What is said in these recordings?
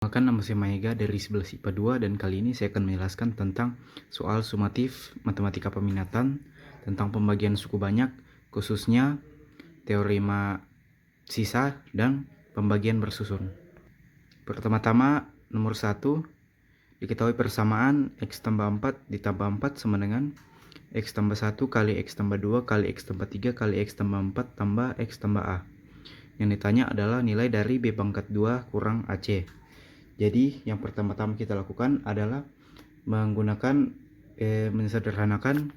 Perkenalkan, nama saya Maega dari 11 IPA 2 dan kali ini saya akan menjelaskan tentang soal sumatif matematika peminatan tentang pembagian suku banyak, khususnya teorema sisa dan pembagian bersusun. Pertama-tama, nomor 1, diketahui persamaan X tambah 4 ditambah 4 sama dengan X tambah 1 kali X tambah 2 kali X tambah 3 kali X tambah 4 tambah X tambah A. Yang ditanya adalah nilai dari B pangkat 2 kurang AC. Jadi yang pertama-tama kita lakukan adalah menggunakan mensederhanakan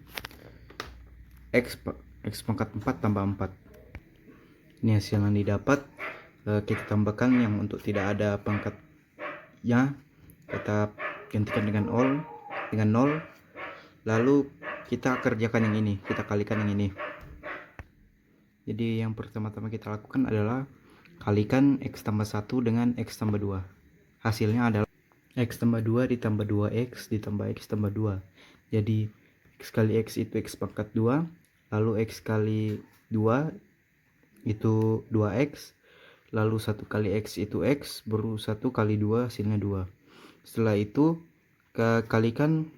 X pangkat 4 tambah 4. Ini hasil yang didapat. Kita tambahkan yang untuk tidak ada pangkatnya, kita gantikan dengan 0, lalu kita kerjakan yang ini, kita kalikan yang ini. Jadi yang pertama-tama kita lakukan adalah kalikan X tambah 1 dengan X tambah 2. Hasilnya adalah X tambah 2 ditambah 2X ditambah X tambah 2. Jadi X kali X itu X pangkat 2, lalu X kali 2 itu 2X, lalu 1 kali X itu X, baru 1 kali 2 hasilnya 2. Setelah itu kalikan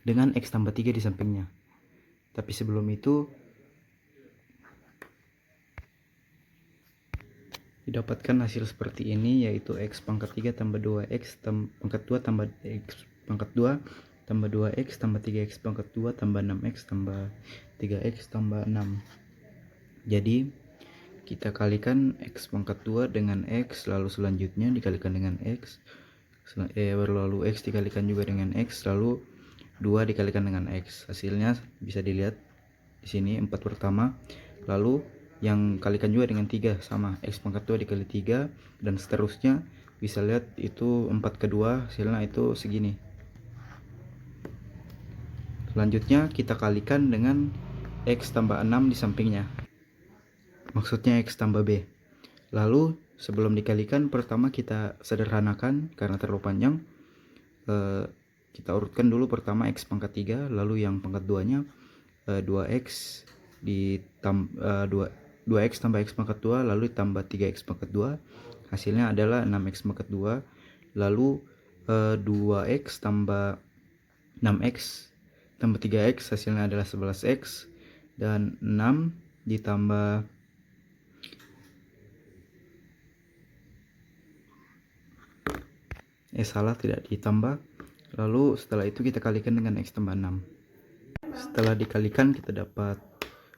dengan X tambah 3 di sampingnya. Tapi sebelum itu didapatkan hasil seperti ini, yaitu X pangkat 3 tambah 2X pangkat 2 tambah X pangkat 2 tambah 2X tambah 3X pangkat 2 tambah 6X tambah 3X tambah 6. Jadi kita kalikan X pangkat 2 dengan X, lalu selanjutnya dikalikan dengan X, lalu X dikalikan juga dengan X, lalu 2 dikalikan dengan X. Hasilnya bisa dilihat di sini 4 pertama, lalu yang kalikan juga dengan 3 sama X pangkat 2 dikali 3 dan seterusnya. Bisa lihat itu 4 kedua, hasilnya itu segini. Selanjutnya kita kalikan dengan X tambah 6 di sampingnya, maksudnya X tambah B. Lalu sebelum dikalikan, pertama kita sederhanakan karena terlalu panjang. Kita urutkan dulu pertama X pangkat 3, lalu yang pangkat 2 nya 2X 2X tambah X pangkat 2, lalu ditambah 3X pangkat 2, hasilnya adalah 6X pangkat 2, lalu 2X tambah 6X tambah 3X, hasilnya adalah 11X, dan 6 ditambah tidak ditambah. Lalu setelah itu kita kalikan dengan X tambah 6. Setelah dikalikan kita dapat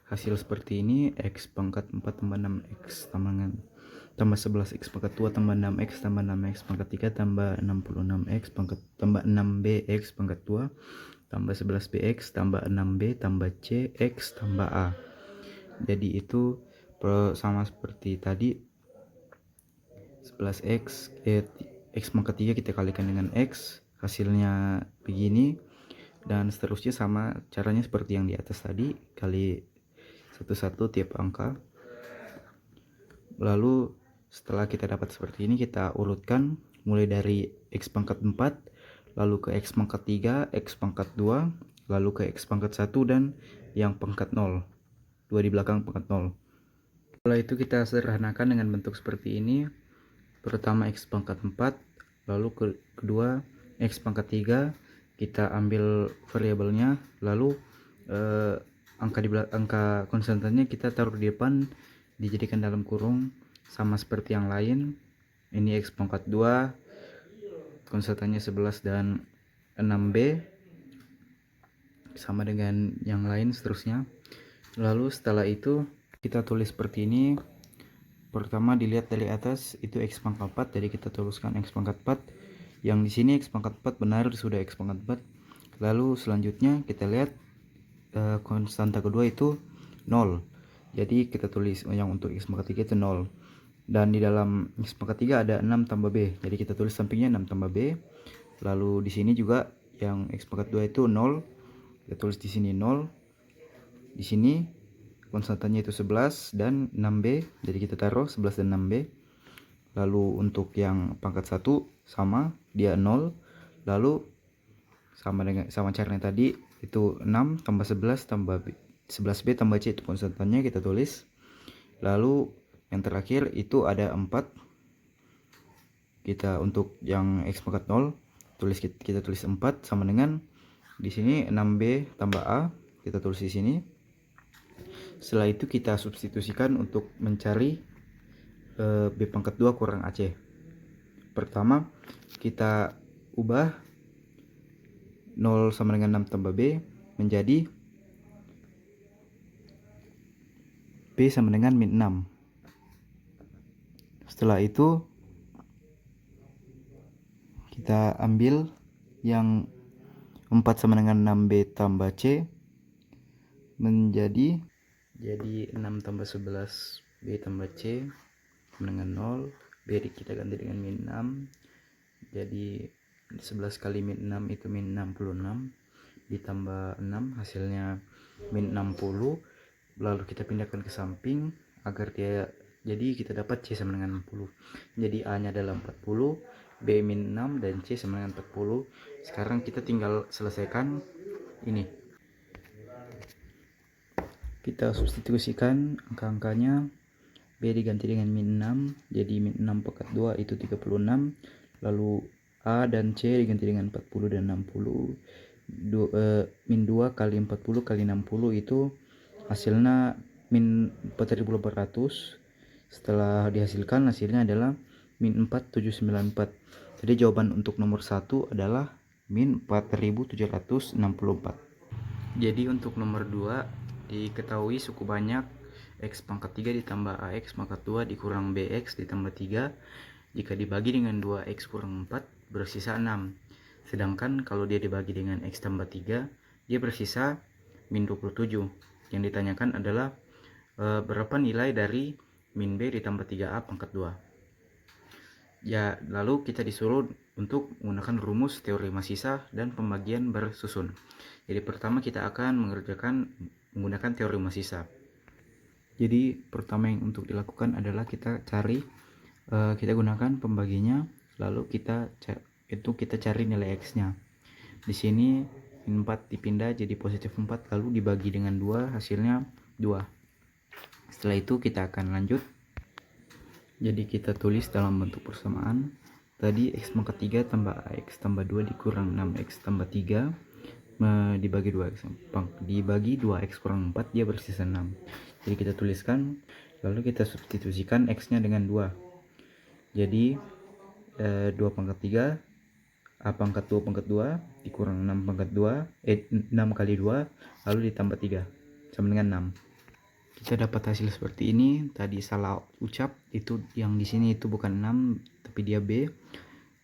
hasil seperti ini, X pangkat 4 tambah 6X tambah 11X pangkat 2 tambah 6X tambah 6X pangkat 3 tambah 66X pangkat tambah 6BX pangkat 2 tambah 11BX tambah 6B tambah C X tambah A. Jadi itu sama seperti tadi, 11X X pangkat 3 kita kalikan dengan X, hasilnya begini, dan seterusnya sama caranya seperti yang di atas tadi, kali satu-satu tiap angka. Lalu setelah kita dapat seperti ini, kita urutkan mulai dari X pangkat 4, lalu ke X pangkat 3, X pangkat 2, lalu ke X pangkat 1, dan yang pangkat 0, 2 di belakang pangkat 0. Setelah itu kita sederhanakan dengan bentuk seperti ini. Pertama X pangkat 4, lalu kedua X pangkat 3, kita ambil variabelnya, lalu angka konstantannya kita taruh di depan, dijadikan dalam kurung sama seperti yang lain. Ini X pangkat 2, konstantannya 11 dan 6B, sama dengan yang lain seterusnya. Lalu setelah itu kita tulis seperti ini. Pertama dilihat dari atas itu X pangkat 4, jadi kita tuliskan X pangkat 4. Yang di sini X pangkat 4 benar sudah X pangkat 4. Lalu selanjutnya kita lihat konstanta kedua itu 0. Jadi kita tulis yang untuk X pangkat 3 itu 0. Dan di dalam X pangkat 3 ada 6 tambah B. Jadi kita tulis sampingnya 6 tambah B. Lalu di sini juga yang X pangkat 2 itu 0. Kita tulis di sini 0. Di sini konstantanya itu 11 dan 6B, jadi kita taruh 11 dan 6B. Lalu untuk yang pangkat 1 sama, dia 0. Lalu sama caranya tadi, itu 6 tambah 11 tambah 11B tambah C, itu konstantannya kita tulis. Lalu yang terakhir itu ada 4. kita untuk yang X pangkat 0 kita tulis 4 sama dengan di sini 6B tambah A, kita tulis di sini. Setelah itu kita substitusikan untuk mencari B pangkat 2 kurang AC. Pertama kita ubah 0 sama dengan 6 tambah B menjadi B sama dengan min 6. Setelah itu kita ambil yang 4 sama dengan 6B tambah C menjadi 6 tambah 11 B tambah C sama dengan 0. B kita ganti dengan min 6, jadi 11 kali min 6 itu min 66 ditambah 6 hasilnya min 60. Lalu kita pindahkan ke samping agar dia, jadi kita dapat C sama dengan 60. Jadi A nya adalah 40, B min 6 dan C sama dengan 40. Sekarang kita tinggal selesaikan ini. Kita substitusikan angka-angkanya. B diganti dengan min 6, jadi min 6 pangkat 2 itu 36. Lalu A dan C diganti dengan 40 dan 60. Min 2 kali 40 kali 60 itu hasilnya min 4800. Setelah dihasilkan hasilnya adalah min 4794. Jadi jawaban untuk nomor 1 adalah min 4764. Jadi untuk nomor 2 diketahui suku banyak X pangkat 3 ditambah AX pangkat 2 dikurang BX ditambah 3 jika dibagi dengan 2X kurang 4 bersisa 6. Sedangkan kalau dia dibagi dengan X tambah 3 dia bersisa min 27. Yang ditanyakan adalah berapa nilai dari min B ditambah 3A pangkat 2. Ya, lalu kita disuruh untuk menggunakan rumus teorema sisa dan pembagian bersusun. Jadi pertama kita akan mengerjakan menggunakan teorema sisa. Jadi pertama yang untuk dilakukan adalah kita gunakan pembaginya, lalu kita cari nilai X-nya. Di sini min 4 dipindah jadi positif 4 lalu dibagi dengan 2 hasilnya 2. Setelah itu kita akan lanjut. Jadi kita tulis dalam bentuk persamaan. Tadi X pangkat 3 tambah AX tambah 2 dikurang 6X tambah 3 dibagi 2X kurang 4 dia bersisa 6. Jadi kita tuliskan, lalu kita substitusikan X nya dengan 2. Jadi 2 pangkat 3 A pangkat 2 pangkat 2 dikurang 6 pangkat 2 6 kali 2 lalu ditambah 3 sama dengan 6. Kita dapat hasil seperti ini. Tadi salah ucap, itu yang di sini itu bukan 6 tapi dia B.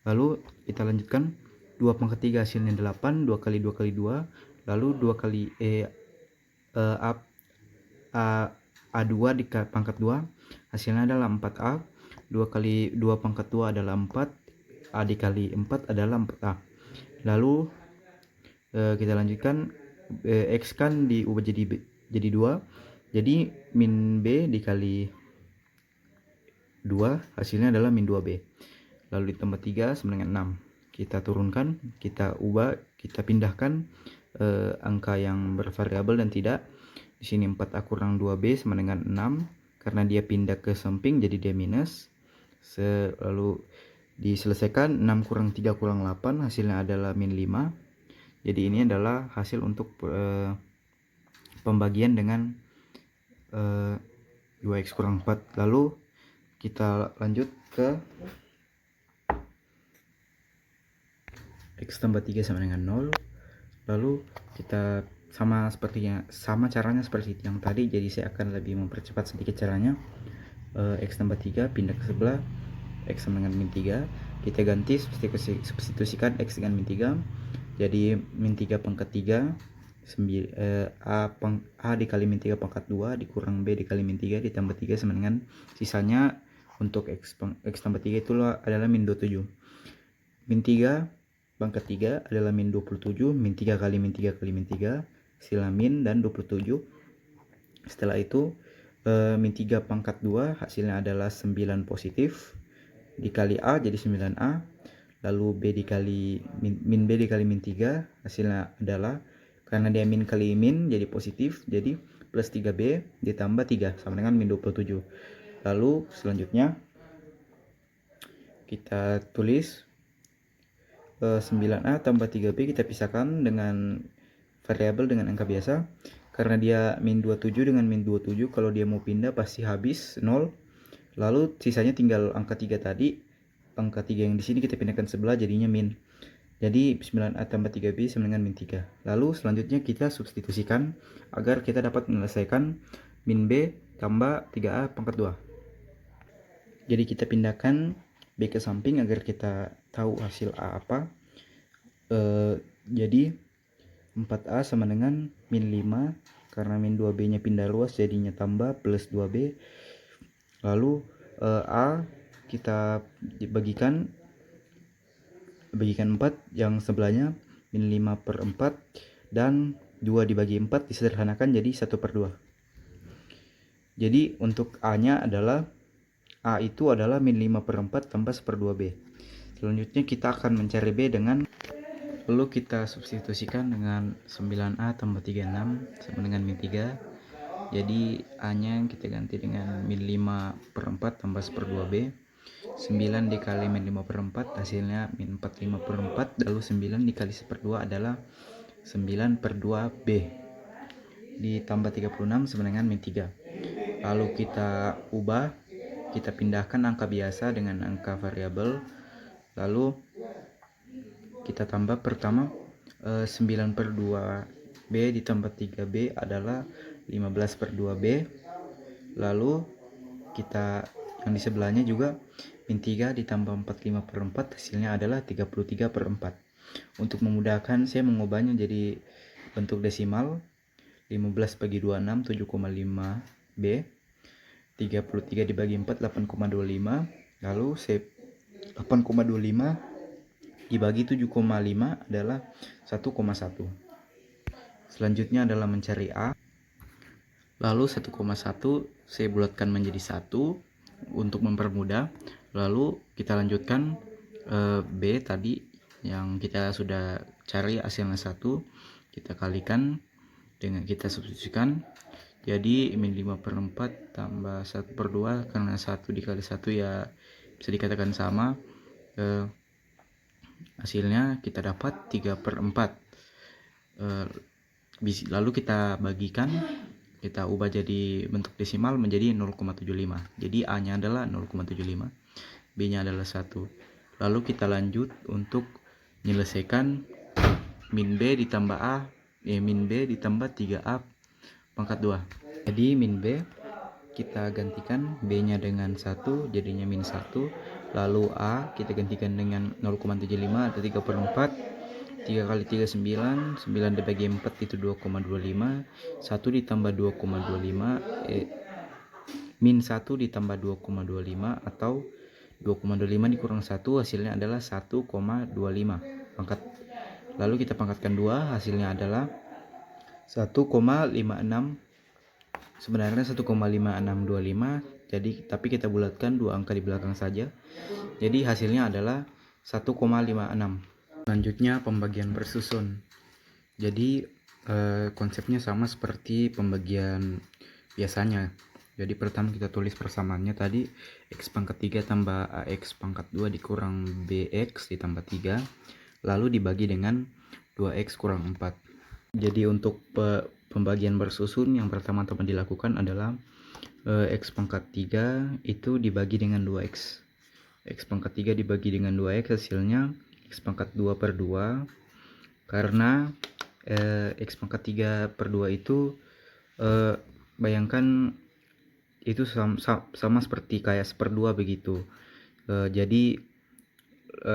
Lalu kita lanjutkan 2 pangkat 3 hasilnya 8, 2 kali 2 kali 2, lalu 2 kali A2 di pangkat 2 hasilnya adalah 4A, 2 kali 2 pangkat 2 adalah 4, A dikali 4 adalah 4A. Lalu kita lanjutkan, X kan diubah jadi 2, jadi min B dikali 2 hasilnya adalah min 2B, lalu ditambah 3 sama dengan 6. Kita turunkan, kita ubah, kita pindahkan angka yang bervariabel dan tidak. Di sini 4A kurang 2B sama dengan 6 karena dia pindah ke samping jadi dia minus. Lalu diselesaikan, 6 kurang 3 kurang 8 hasilnya adalah min 5. Jadi ini adalah hasil untuk pembagian dengan 2X kurang 4. Lalu kita lanjut ke X tambah 3 sama dengan 0. Lalu kita sama caranya seperti yang tadi. Jadi saya akan lebih mempercepat sedikit caranya. X tambah 3 pindah ke sebelah, X sama dengan min 3. Kita ganti, substitusikan X dengan min 3. Jadi min 3 pangkat 3 A dikali min 3 pangkat 2 dikurang B dikali min 3 ditambah 3 sama dengan sisanya untuk X tambah 3 itu adalah min 27. Min 3 pangkat 3 adalah min 27, min 3 kali min 3 kali min 3 hasilnya min dan 27. Setelah itu min 3 pangkat 2 hasilnya adalah 9 positif dikali A jadi 9A, lalu B dikali min B dikali min 3 hasilnya adalah, karena dia min kali min jadi positif, jadi plus 3B ditambah 3 sama dengan min 27. Lalu selanjutnya kita tulis 9A tambah 3B kita pisahkan dengan variabel dengan angka biasa. Karena dia min 27 dengan min 27, kalau dia mau pindah pasti habis 0. Lalu sisanya tinggal angka 3 tadi. Angka 3 yang di sini kita pindahkan sebelah jadinya min. Jadi 9A tambah 3B sama dengan min 3. Lalu selanjutnya kita substitusikan agar kita dapat menyelesaikan min B tambah 3A pangkat 2. Jadi kita pindahkan B ke samping agar kita tahu hasil A apa. Jadi 4A sama dengan min 5, karena min 2B nya pindah luas jadinya tambah plus 2B. Lalu A kita bagikan 4, yang sebelahnya min 5/4, dan 2 dibagi 4 disederhanakan jadi 1/2. Jadi untuk A nya adalah, A itu adalah min 5/4 tambah 1/2B. Selanjutnya kita akan mencari B dengan, lalu kita substitusikan dengan 9A tambah 36 sama dengan min 3. Jadi A nya kita ganti dengan min 5/4 tambah 1/2B. 9 dikali min 5/4 hasilnya min 45/4. Lalu 9 dikali 1/2 adalah 9/2B. Ditambah 36 sama dengan min 3. Lalu kita ubah, kita pindahkan angka biasa dengan angka variabel. Lalu kita tambah pertama 9/2B ditambah 3B adalah 15/2B. Lalu kita yang di sebelahnya juga min 3 ditambah 45/4 hasilnya adalah 33/4. Untuk memudahkan saya mengubahnya jadi bentuk desimal. 15 bagi 26 7,5B. 33 dibagi 4 8,25. Lalu 8,25 dibagi 7,5 adalah 1,1. Selanjutnya adalah mencari A. Lalu 1,1 saya bulatkan menjadi 1 untuk mempermudah. Lalu kita lanjutkan B tadi yang kita sudah cari hasilnya 1, kita kalikan dengan, kita substitusikan jadi min 5/4 tambah 1/2, karena 1 dikali 1 ya bisa dikatakan sama. Hasilnya kita dapat 3/4. Lalu kita bagikan, kita ubah jadi bentuk desimal menjadi 0,75. Jadi A nya adalah 0,75, B nya adalah 1. Lalu kita lanjut untuk menyelesaikan min B ditambah A, min B ditambah 3A pangkat 2. Jadi min B kita gantikan B nya dengan 1 jadinya min 1. Lalu A kita gantikan dengan 0,75 atau 3/4. 3 kali 3 9, 9 dibagi 4 itu 2,25. 1 ditambah 2,25 min 1 ditambah 2,25 atau 2,25 dikurang 1 hasilnya adalah 1,25 pangkat. Lalu kita pangkatkan 2, hasilnya adalah 1,56. Sebenarnya 1,5625, jadi tapi kita bulatkan 2 angka di belakang saja. Jadi hasilnya adalah 1,56. Selanjutnya pembagian bersusun. Jadi konsepnya sama seperti pembagian biasanya. Jadi pertama kita tulis persamaannya tadi, X pangkat 3 tambah AX pangkat 2 dikurang BX ditambah 3, lalu dibagi dengan 2X kurang 4. Jadi untuk pembagian bersusun yang pertama-tama dilakukan adalah X pangkat 3 itu dibagi dengan 2X. X pangkat 3 dibagi dengan 2X hasilnya X pangkat 2/2. Karena X pangkat 3/2 itu bayangkan itu sama seperti kayak 1/2 begitu. Jadi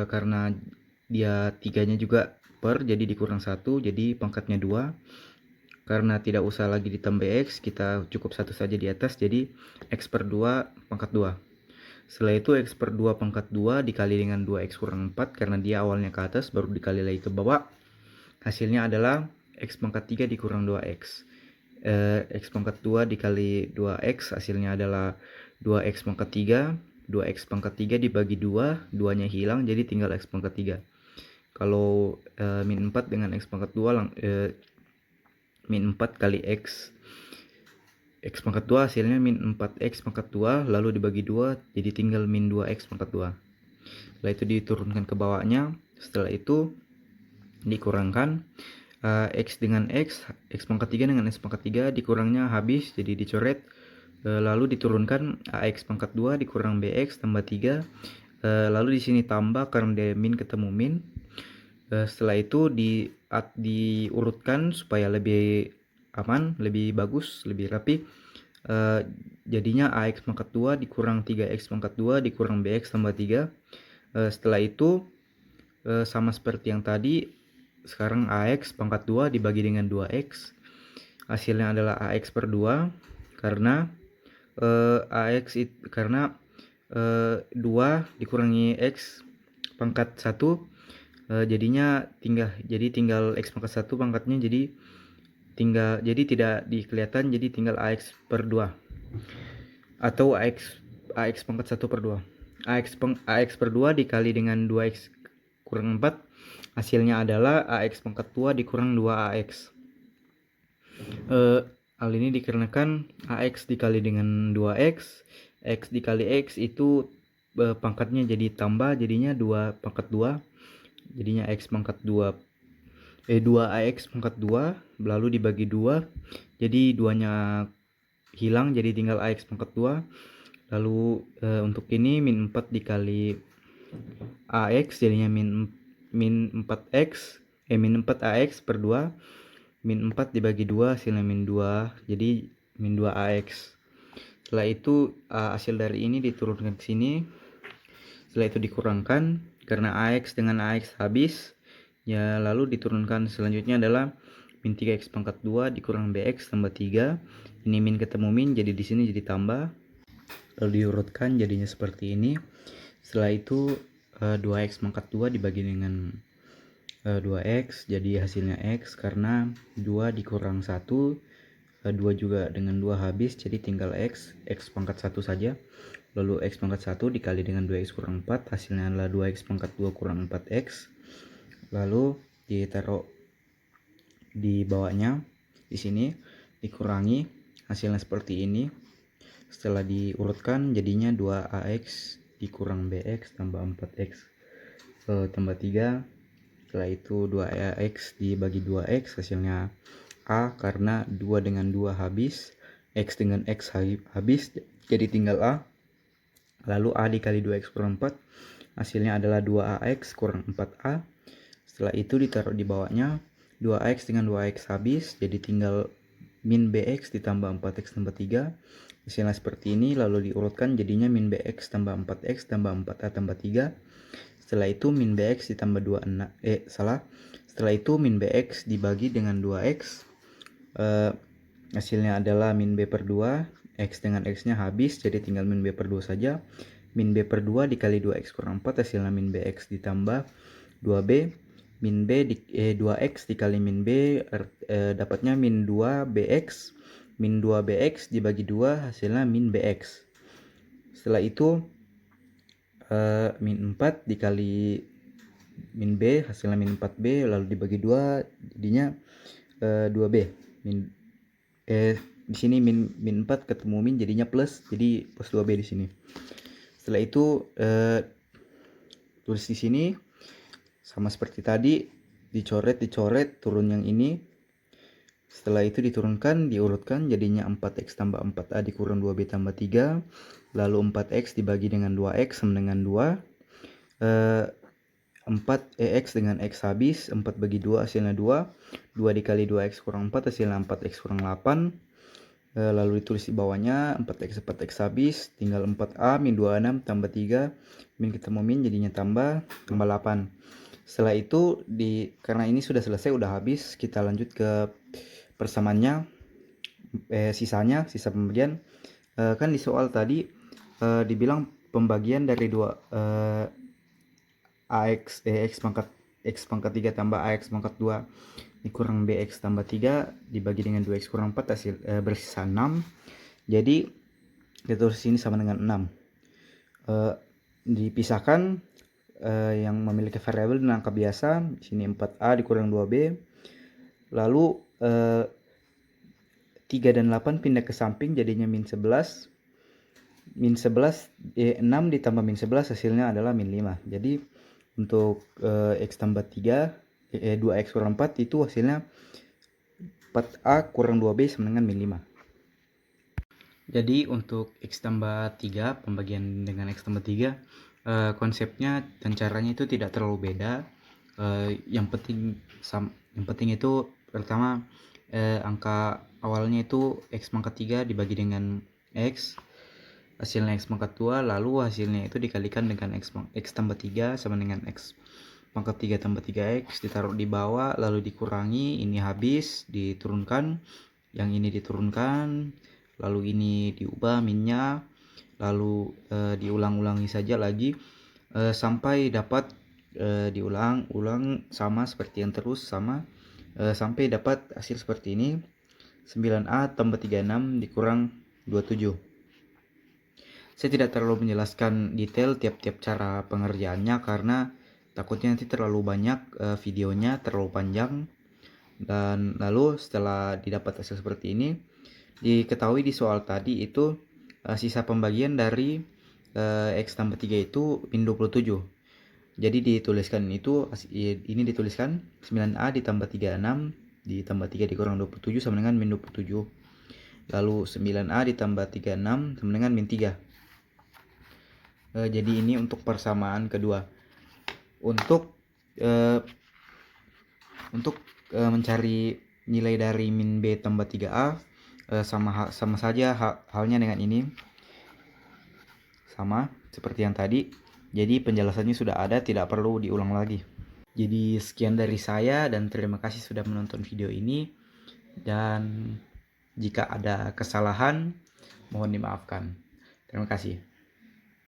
karena dia 3-nya juga per, jadi dikurang 1, jadi pangkatnya 2. Karena tidak usah lagi ditambah X, kita cukup 1 saja di atas, jadi X/2 pangkat 2. Setelah itu X/2 pangkat 2 dikali dengan 2X kurang 4, karena dia awalnya ke atas baru dikali lagi ke bawah. Hasilnya adalah X pangkat 3 dikurang 2X. X pangkat 2 dikali 2X hasilnya adalah 2X pangkat 3. 2X pangkat 3 dibagi 2, 2 nya hilang jadi tinggal X pangkat 3. Kalau min 4 dengan X pangkat 2 min 4 kali X pangkat 2 hasilnya min 4X pangkat 2, lalu dibagi 2 jadi tinggal min 2X pangkat 2. Setelah itu diturunkan ke bawahnya. Setelah itu dikurangkan X dengan X pangkat 3 dengan X pangkat 3 dikurangnya habis, jadi dicoret. Lalu diturunkan AX pangkat 2 dikurang BX tambah 3. Lalu di sini tambah karena dia min ketemu min. Setelah itu diurutkan supaya lebih aman, lebih bagus, lebih rapi. Jadinya AX pangkat 2 dikurang 3X pangkat 2 dikurang BX tambah 3. Setelah itu sama seperti yang tadi, sekarang AX pangkat 2 dibagi dengan 2X. Hasilnya adalah AX per 2 karena karena 2 dikurangi X pangkat 1 jadinya tinggal X pangkat 1 pangkatnya, jadi tidak dikelihatan, jadi tinggal AX per 2 atau AX pangkat 1 per 2. AX per 2 dikali dengan 2X kurang 4, hasilnya adalah AX pangkat 2 dikurang 2AX. Hal ini dikarenakan AX dikali dengan 2X, X dikali X itu pangkatnya jadi tambah, jadinya 2 pangkat 2, jadinya X pangkat 2 2AX pangkat 2 lalu dibagi 2, jadi 2-nya hilang, jadi tinggal AX pangkat 2. Lalu untuk ini min 4 dikali AX jadinya min 4X min 4AX per 2, min 4 dibagi 2 hasilnya min 2, jadi min 2AX. Setelah itu hasil dari ini diturunkan ke sini. Setelah itu dikurangkan karena AX dengan AX habis ya, lalu diturunkan. Selanjutnya adalah min 3X pangkat 2 dikurang BX tambah 3. Ini min ketemu min, jadi di sini jadi tambah, lalu diurutkan jadinya seperti ini. Setelah itu 2X pangkat 2 dibagi dengan 2X, jadi hasilnya X karena 2 dikurang 1, 2 juga dengan 2 habis, jadi tinggal X pangkat 1 saja. Lalu X pangkat 1 dikali dengan 2X kurang 4, hasilnya adalah 2X pangkat 2 kurang 4X. Lalu ditaruh di bawahnya, di sini dikurangi, hasilnya seperti ini. Setelah diurutkan jadinya 2AX dikurang BX tambah 4X tambah 3. Setelah itu 2AX dibagi 2X, hasilnya A karena 2 dengan 2 habis, X dengan X habis, jadi tinggal A. Lalu A dikali 2X kurang 4, hasilnya adalah 2AX kurang 4A. Setelah itu ditaruh di bawahnya, 2AX dengan 2AX habis, jadi tinggal min BX ditambah 4X tambah 3. Hasilnya seperti ini, lalu diurutkan jadinya min BX tambah 4X tambah 4A tambah 3. Setelah itu min BX ditambah 2 setelah itu min BX dibagi dengan 2X. Hasilnya adalah min B per 2, X dengan X nya habis, jadi tinggal min B per 2 saja. Min B per 2 dikali 2X kurang 4, hasilnya min BX ditambah 2B. Min B 2X dikali min B dapatnya min 2BX. Min 2BX dibagi 2, hasilnya min BX. Setelah itu min 4 dikali min B, hasilnya min 4B, lalu dibagi 2 jadinya 2B. Di sini min 4 ketemu min jadinya plus, jadi plus 2B di sini. Setelah itu tulis di sini sama seperti tadi, dicoret turun yang ini. Setelah itu diturunkan, diurutkan jadinya 4X tambah 4A dikurang 2B tambah 3. Lalu 4X dibagi dengan 2X sama dengan 2. 4X dengan X habis, 4 bagi 2 hasilnya 2. 2 dikali 2X kurang 4 hasilnya 4X kurang 8. Lalu ditulis di bawahnya 4X habis, tinggal 4A min 26 tambah 3, min ketemu min jadinya tambah 8. Setelah itu karena ini sudah selesai, udah habis, kita lanjut ke persamaannya. Sisa pembagian. Kan di soal tadi dibilang pembagian dari 2 X pangkat 3 tambah AX pangkat 2 dikurang BX tambah 3 dibagi dengan 2X kurang 4 hasil bersisa 6. Jadi kita tulis sini sama dengan 6. Dipisahkan yang memiliki variabel dengan angka biasa. Di sini 4A dikurang 2B. Lalu 3 dan 8 pindah ke samping jadinya min 11. min 11 6 ditambah min 11 hasilnya adalah min 5. Jadi untuk X tambah 3 2X kurang 4 itu hasilnya 4A kurang 2B sama dengan min 5. Jadi untuk X tambah 3 pembagian dengan X tambah 3 konsepnya dan caranya itu tidak terlalu beda. Yang penting itu pertama angka awalnya itu X pangkat 3 dibagi dengan X, hasilnya X pangkat 2, lalu hasilnya itu dikalikan dengan X tambah 3 sama dengan X pangkat 3 tambah 3X, ditaruh di bawah, lalu dikurangi, ini habis, diturunkan, yang ini diturunkan, lalu ini diubah minnya, lalu diulang-ulangi saja lagi sampai dapat diulang-ulang sama seperti yang terus sama sampai dapat hasil seperti ini, 9A tambah 36 dikurang 27. Saya tidak terlalu menjelaskan detail tiap-tiap cara pengerjaannya karena takutnya nanti terlalu banyak videonya, terlalu panjang. Dan lalu setelah didapat hasil seperti ini, diketahui di soal tadi itu sisa pembagian dari X tambah 3 itu min 27. Jadi dituliskan itu, ini dituliskan 9A ditambah 36 ditambah 3 dikurang 27 sama dengan min 27. Lalu 9A ditambah 36 sama dengan min 3. Jadi ini untuk persamaan kedua. Untuk mencari nilai dari min B tambah 3A sama saja halnya dengan ini, sama seperti yang tadi. Jadi penjelasannya sudah ada, tidak perlu diulang lagi. Jadi sekian dari saya dan terima kasih sudah menonton video ini, dan jika ada kesalahan mohon dimaafkan. Terima kasih.